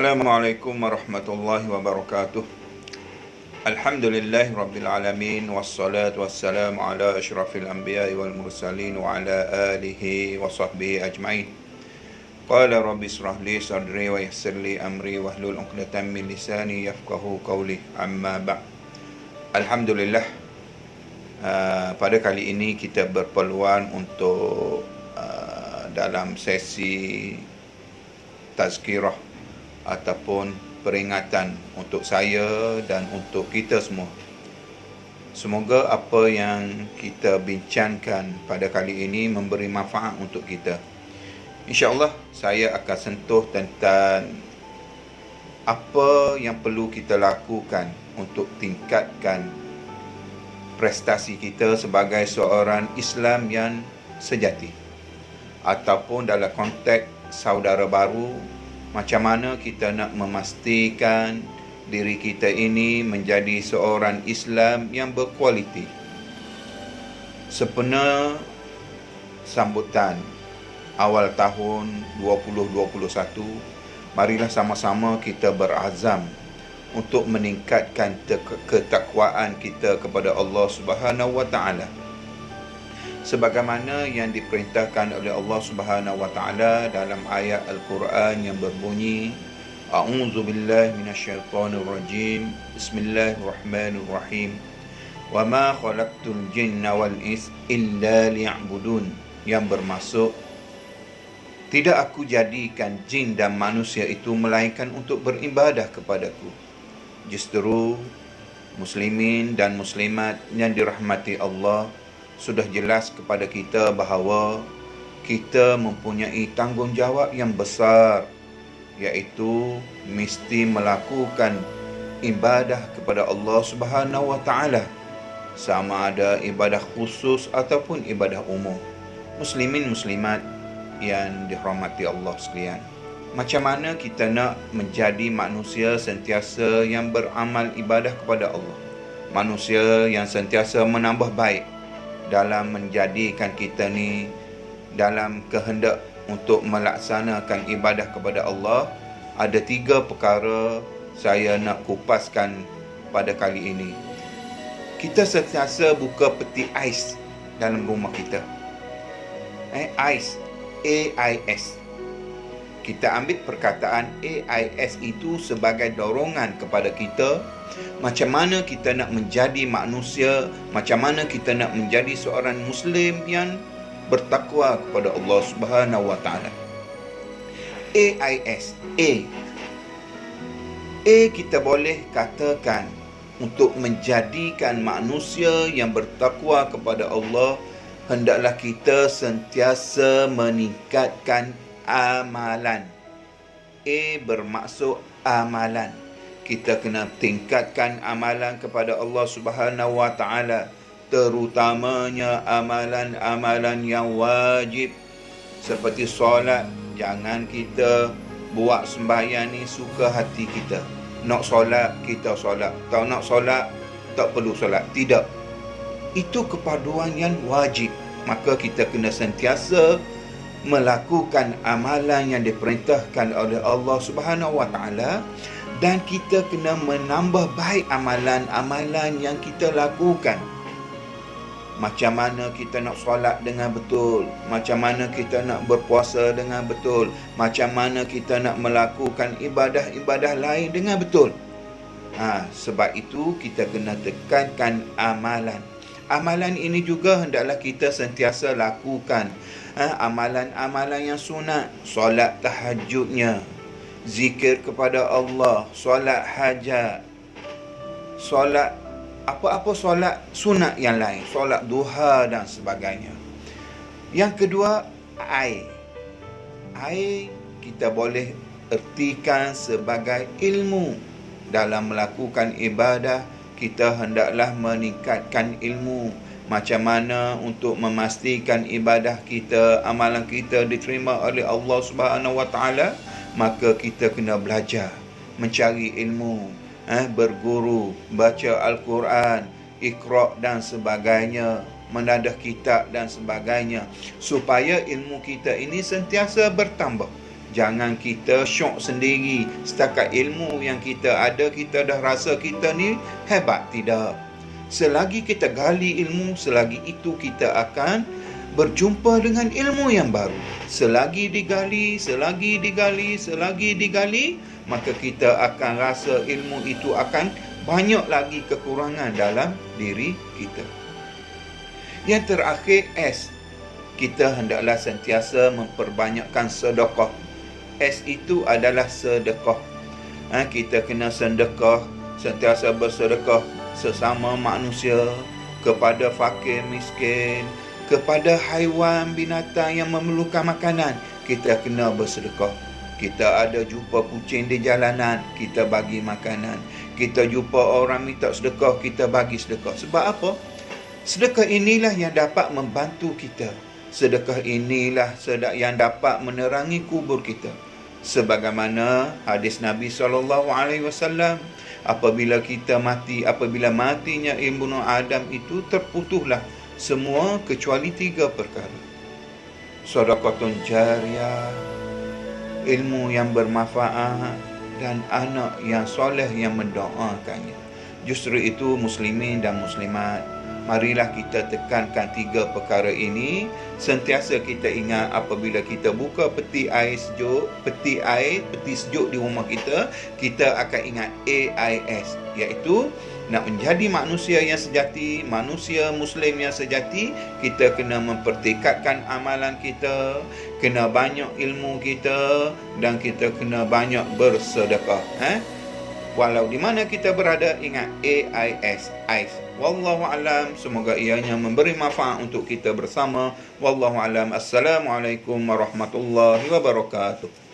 Assalamualaikum warahmatullahi wabarakatuh. Alhamdulillahi rabbil alamin, wassalatu wassalamu ala asyrafil anbiya'i wal mursalin wa ala alihi wa sahbihi ajma'in. Qala rabbi israh li sadri wa yassir li amri wahlul 'uqdatam min lisani yafqahu qawli. Amma ba'd. Alhamdulillah, pada kali ini kita berpeluang untuk dalam sesi tazkirah ataupun peringatan untuk saya dan untuk kita semua. Semoga apa yang kita bincangkan pada kali ini memberi manfaat untuk kita. InsyaAllah saya akan sentuh tentang apa yang perlu kita lakukan untuk tingkatkan prestasi kita sebagai seorang Islam yang sejati, ataupun dalam konteks saudara baru, macam mana kita nak memastikan diri kita ini menjadi seorang Islam yang berkualiti. Sempena sambutan awal tahun 2021, marilah sama-sama kita berazam untuk meningkatkan ketakwaan kita kepada Allah Subhanahu wa taala, sebagaimana yang diperintahkan oleh Allah Subhanahu wa taala dalam ayat Al-Quran yang berbunyi, A'udzu billahi minasyaitonir rajim. Bismillahirrahmanirrahim. Wa ma khalaqtul jinna wal ins illa liya'budun. Yang bermaksud, tidak aku jadikan jin dan manusia itu melainkan untuk beribadah kepadaku. Justru muslimin dan muslimat yang dirahmati Allah, sudah jelas kepada kita bahawa kita mempunyai tanggungjawab yang besar, iaitu mesti melakukan ibadah kepada Allah Subhanahu wa taala, sama ada ibadah khusus ataupun ibadah umum. Muslimin muslimat yang dirahmati Allah sekalian, macam mana kita nak menjadi manusia sentiasa yang beramal ibadah kepada Allah, manusia yang sentiasa menambah baik dalam menjadikan kita ni dalam kehendak untuk melaksanakan ibadah kepada Allah. Ada 3 perkara saya nak kupaskan pada kali ini. Kita sentiasa buka peti ais dalam rumah kita. Ais, AIS. Kita ambil perkataan AIS itu sebagai dorongan kepada kita, macam mana kita nak menjadi manusia, macam mana kita nak menjadi seorang Muslim yang bertakwa kepada Allah Subhanahu wa taala. AIS, A kita boleh katakan untuk menjadikan manusia yang bertakwa kepada Allah, hendaklah kita sentiasa meningkatkan amalan. A bermaksud amalan. Kita kena tingkatkan amalan kepada Allah Subhanahu wa taala, terutamanya amalan-amalan yang wajib seperti solat. Jangan kita buat sembahyang ni suka hati kita. Nak solat, kita solat. Tak nak solat, tak perlu solat. Tidak. Itu kepaduan yang wajib. Maka kita kena sentiasa melakukan amalan yang diperintahkan oleh Allah Subhanahu wa taala, dan kita kena menambah baik amalan-amalan yang kita lakukan. Macam mana kita nak solat dengan betul, macam mana kita nak berpuasa dengan betul, macam mana kita nak melakukan ibadah-ibadah lain dengan betul. Sebab itu kita kena tekankan amalan. Amalan ini juga hendaklah kita sentiasa lakukan. Amalan-amalan yang sunat, solat tahajudnya, zikir kepada Allah, solat hajat, solat apa-apa solat sunat yang lain, solat duha dan sebagainya. Yang kedua, air kita boleh ertikan sebagai ilmu. Dalam melakukan ibadah, kita hendaklah meningkatkan ilmu. Macam mana untuk memastikan ibadah kita, amalan kita diterima oleh Allah Subhanahu wa taala, maka kita kena belajar, mencari ilmu, berguru, baca Al-Quran, Iqra' dan sebagainya, menadah kitab dan sebagainya, supaya ilmu kita ini sentiasa bertambah. Jangan kita syok sendiri. Setakat ilmu yang kita ada, kita dah rasa kita ni hebat. Tidak. Selagi kita gali ilmu, selagi itu kita akan berjumpa dengan ilmu yang baru. Selagi digali, maka kita akan rasa ilmu itu akan banyak lagi kekurangan dalam diri kita. Yang terakhir, S. Kita hendaklah sentiasa memperbanyakkan sedekah. S itu adalah sedekah. Kita kena sedekah, sentiasa bersedekah sesama manusia, kepada fakir miskin, kepada haiwan binatang yang memerlukan makanan. Kita kena bersedekah. Kita ada jumpa kucing di jalanan, kita bagi makanan. Kita jumpa orang minta sedekah, kita bagi sedekah. Sebab apa? Sedekah inilah yang dapat membantu kita. Sedekah inilah yang dapat menerangi kubur kita. Sebagaimana hadis Nabi SAW, apabila kita mati, apabila matinya ibnu Adam itu, terputuslah semua kecuali 3 perkara. Sedekatun jariyah, ilmu yang bermanfaat, dan anak yang soleh yang mendoakannya. Justru itu muslimin dan muslimat, marilah kita tekankan 3 perkara ini. Sentiasa kita ingat apabila kita buka peti sejuk di rumah kita, kita akan ingat AIS, iaitu nak menjadi manusia yang sejati, manusia muslim yang sejati, kita kena mempertekadkan amalan kita, kena banyak ilmu kita, dan kita kena banyak bersedekah. Walau di mana kita berada, ingat AIS, AIS. Wallahu alam, semoga ianya memberi manfaat untuk kita bersama. Wallahu alam. Assalamualaikum warahmatullahi wabarakatuh.